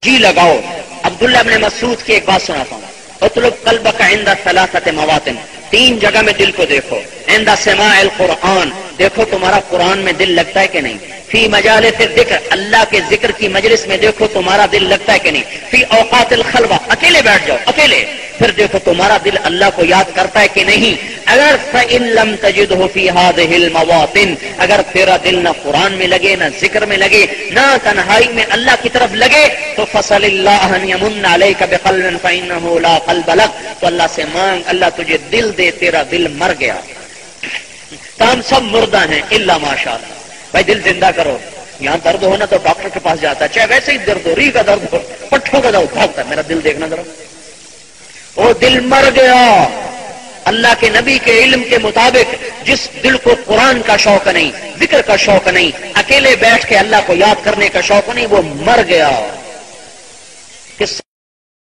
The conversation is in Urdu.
جی لگاؤ. عبداللہ ابن مسعود کی ایک بات سناتا ہوں. اطلب قلبک عند ثلاثۃ مواطن، 3 جگہ میں دل کو دیکھو. عند سماع القرآن، دیکھو تمہارا قرآن میں دل لگتا ہے کہ نہیں. فی مجالس الذکر، اللہ کے ذکر کی مجلس میں دیکھو تمہارا دل لگتا ہے کہ نہیں. فی اوقات الخلوہ، اکیلے بیٹھ جاؤ اکیلے، پھر دیکھو تمہارا دل اللہ کو یاد کرتا ہے کہ نہیں. اگر فإن لم تجدہ فی هذه المواطن، اگر تیرا دل نہ قرآن میں لگے، نہ ذکر میں لگے، نہ تنہائی میں اللہ کی طرف لگے، تو فصل اللہ ان یمن علیک بقلب فإنہ لا قلب لک، تو اللہ سے مانگ اللہ تجھے دل دے، تیرا دل مر گیا. تو ہم سب مردہ ہیں الا ماشاء اللہ. بھائی دل زندہ کرو. یہاں درد ہو نا تو ڈاکٹر کے پاس جاتا ہے، چاہے ویسے ہی درد ہو، ری کا درد ہو، پٹھوں کا درد بھاگتا ہے، میرا دل دیکھنا ذرا. وہ دل مر گیا. اللہ کے نبی کے علم کے مطابق جس دل کو قرآن کا شوق نہیں، ذکر کا شوق نہیں، اکیلے بیٹھ کے اللہ کو یاد کرنے کا شوق نہیں، وہ مر گیا.